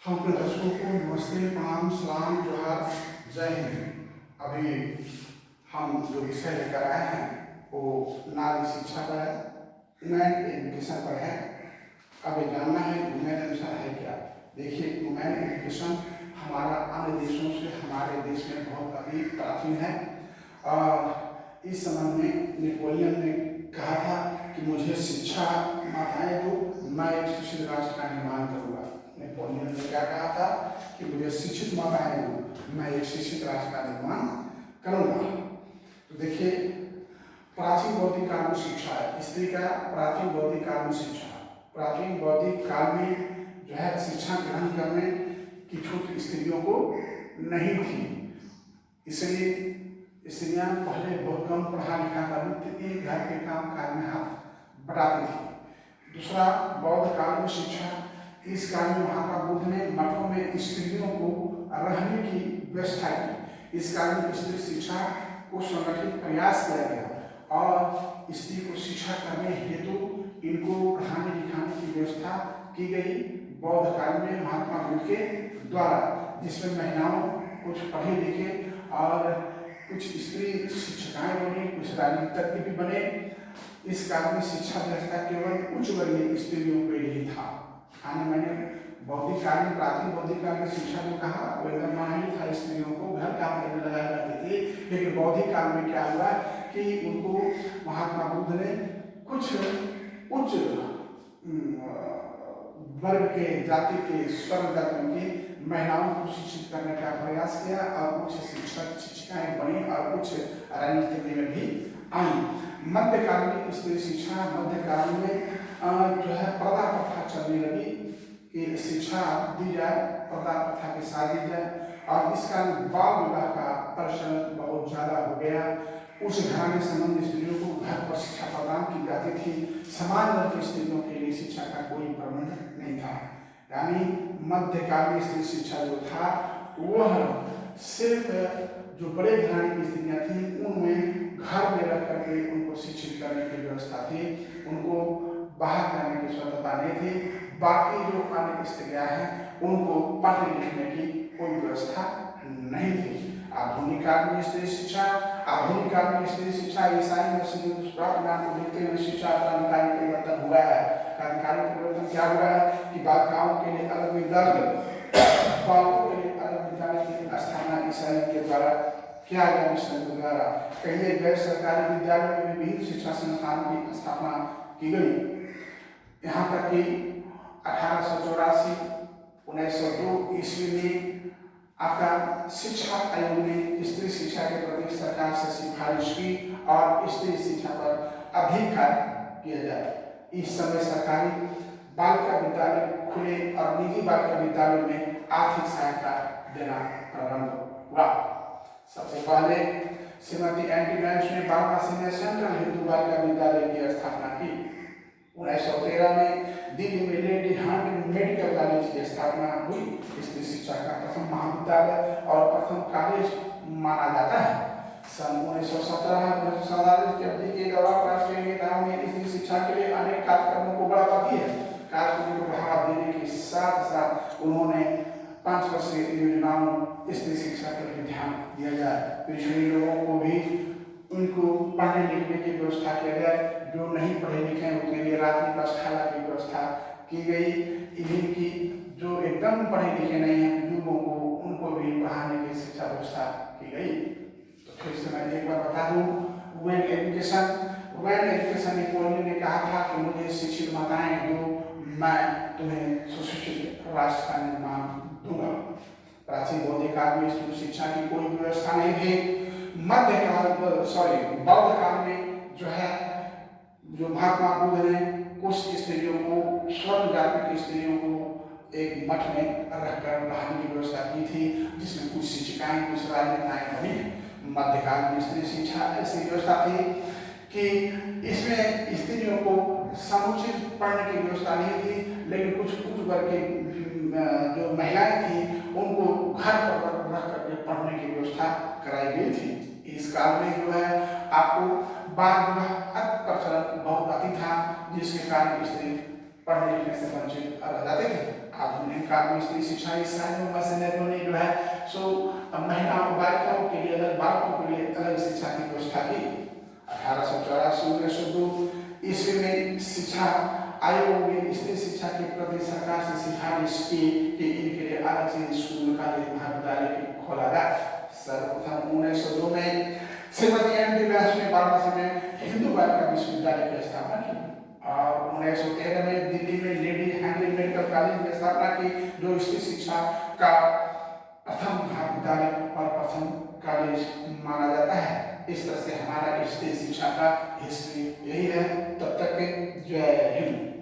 हम अपने दर्शकों को नमस्ते, प्रणाम, सलाम, जोहार, जय हिंद। अभी हम जो विषय लेकर आए हैं वो नारी शिक्षा पर है, वुमेन एजुकेशन पर है। अब ये जानना है वुमेन एजुकेशन है क्या। देखिए, वुमेन एजुकेशन हमारा अन्य देशों से हमारे देश में बहुत अभी प्राचीन है। और इस संबंध में नेपोलियन ने कहा था कि मुझे शिक्षा माताएं दो, मैं एक शिक्षित राष्ट्र का निर्माण करूंगा। नेपोलियन ने क्या कहा था कि मुझे शिक्षित माताएं दो, मैं एक शिक्षित राष्ट्र का निर्माण करूंगा। तो देखिए, प्राचीन बौद्धिक काल में शिक्षा है, स्त्री का प्राचीन बौद्धिक काल में शिक्षा। प्राचीन बौद्धिक काल में जो है शिक्षा ग्रहण करने की छूट स्त्रियों को नहीं थी, इसलिए स्त्रियां पहले बहुत कम पढ़ा लिखा करती थी, घर के काम काज में हाथ बटाती थी। दूसरा, बौद्ध काल में शिक्षा, इस काल में महात्मा बुद्ध ने मठों में स्त्रियों को रहने की व्यवस्था की। इस काल में स्त्री शिक्षा को संगठित प्रयास किया गया और स्त्री को शिक्षा करने हेतु इनको पढ़ाने लिखाने की व्यवस्था की गई बौद्ध काल में महात्मा बुद्ध के द्वारा, जिसमें महिलाओं कुछ पढ़े लिखे और कुछ स्त्री शिक्षिकाएं बनी, कुछ राजनीतिज्ञ भी बने। इस काल में शिक्षा व्यवस्था केवल उच्च वर्गीय स्त्रियों के लिए था। खाने मैंने बौद्धिक काल में, प्राचीन बौद्धिक काल में शिक्षा जो कहा वो एकदम मान्य था, स्त्रियों को घर काम करने लगाया जाती थी। लेकिन बौद्धिक काल में क्या हुआ कि उनको महात्मा बुद्ध ने कुछ उच्च वर्ग के जाति के स्वर्ण जातियों की महिलाओं को शिक्षित करने का प्रयास किया और कुछ शिक्षिकाएं बनी और कुछ राजनीति में भी आई। मध्यकाल में स्त्री शिक्षा, मध्यकाल में जो है प्रथा प्रथा चलने लगी कि शिक्षा दी जाए, प्रथा प्रथा के साथ दी जाए। और इस कारण बाल विवाह का प्रचलन बहुत ज्यादा हो गया। उस घराने संबंधी स्त्रियों को घर पर शिक्षा प्रदान की जाती थी। समान वर्ग की स्त्रियों के लिए शिक्षा का कोई प्रबंध नहीं था। यानी मध्यकाल में स्त्री शिक्षा जो था वह सिर्फ जो बड़े घराने की स्त्रियां थी उनमें घर में रह करके उनको शिक्षित करने की व्यवस्था थी, उनको बाहर जाने की स्वतंत्रता नहीं थी। बाकी जो अन्य स्त्रियां हैं उनको पढ़ने लिखने की कोई व्यवस्था नहीं थी। आधुनिक काल में स्त्री शिक्षा, आधुनिक काल में स्त्री शिक्षा ईसाई मसीह दुष्प्राप्त को देखते हुए शिक्षा क्रांतिकारी परिवर्तन हुआ है। क्रांतिकारी परिवर्तन क्या हुआ है कि बालिकाओं के लिए अलग विद्यालय, बालकों के लिए अलग विद्यालय की स्थापना ईसाई के द्वारा किया गया, मिशन के द्वारा। कई गैर सरकारी विद्यालयों में विभिन्न शिक्षा संस्थानों की स्थापना की गई। यहाँ तक कि 1884 1902 ईस्वी में आपका शिक्षा आयोग ने स्त्री शिक्षा के प्रति सरकार से सिफारिश की और स्त्री शिक्षा पर अधिक कार्य किया जाए। इस समय सरकारी बालिका विद्यालय खुले और निजी बालिका विद्यालयों में आर्थिक सहायता देना प्रारंभ हुआ। सबसे पहले श्रीमती एंटी बैंक्स ने वाराणसी में सेंट्रल हिंदू बालिका विद्यालय की स्थापना की। 1913 में दिल्ली में लेडी हंट मेडिकल कॉलेज की स्थापना हुई। स्त्री शिक्षा का प्रथम महाविद्यालय और प्रथम कॉलेज माना जाता है। सन 1917 की अवधि के दौरान राष्ट्रीय नेताओं ने स्त्री शिक्षा के लिए अनेक कार्यक्रमों को बढ़ावा दिया। कार्यक्रमों को बढ़ावा देने के साथ साथ उन्होंने 5 वर्षीय योजनाओं स्त्री शिक्षा के लिए ध्यान दिया जाए। पिछड़े लोगों को भी उनको पढ़ने लिखने की व्यवस्था किया जाए। जो नहीं पढ़े लिखे उनके लिए रात्रि पाठशाला की व्यवस्था की गई। इन्हीं की जो एकदम पढ़े लिखे नहीं हैं युवकों को उनको भी पढ़ाने की शिक्षा व्यवस्था की गई। तो फिर से मैं एक बार बता दूं, वुमेन एजुकेशन नेपोलियन ने कहा था कि मुझे शिक्षित माताएं दो, मैं तुम्हें सुशिक्षित राष्ट्र का निर्माण दूंगा। प्राचीन बौद्धिक काल में स्त्री शिक्षा की कोई व्यवस्था नहीं थी। बौद्ध काल में जो है जो महात्मा बुद्ध ने कुछ स्त्रियों को, स्वर्ण जाति की स्त्रियों को एक मठ में रखकर पढ़ाने की व्यवस्था की थी, जिसमें कुछ शिक्षिकाएं, कुछ राजनेताएं बनी। मध्यकाल में स्त्री शिक्षा ऐसी व्यवस्था थी कि इसमें स्त्रियों को समुचित पढ़ने की व्यवस्था नहीं थी, लेकिन कुछ उच्च वर्ग की जो महिलाएं थी उनको घर पर रख करके पढ़ने की व्यवस्था कराई गई थी। इस काल में जो है आपको बाल विवाह प्रचलन बहुत अधिक था, जिसके कारण स्त्री पढ़ने लिखने से वंचित रह जाते थे। आधुनिक काल में स्त्री शिक्षा ईसाई मसीहों ने जो है सो महिलाओं बालिकाओं के लिए अलग, बालकों के लिए अलग शिक्षा की व्यवस्था की। 1884 ईस्वी में शिक्षा आयोग ने स्त्री शिक्षा के प्रति सरकार से सिफारिश की कि इनके लिए अलग से स्कूल, कॉलेज, महाविद्यालय खोला जाए। सर्वप्रथम 1902 में श्रीमती एन.टी. व्यास ने वाराणसी में हिंदू बालिका विश्वविद्यालय की स्थापना की और 1913 में दिल्ली में लेडी हेनरी मेडिकल कॉलेज की स्थापना की, जो स्त्री शिक्षा का प्रथम महाविद्यालय और प्रथम कॉलेज माना जाता है। इस तरह से हमारा स्त्री शिक्षा का हिस्ट्री यही है। तब तक जय हिंद।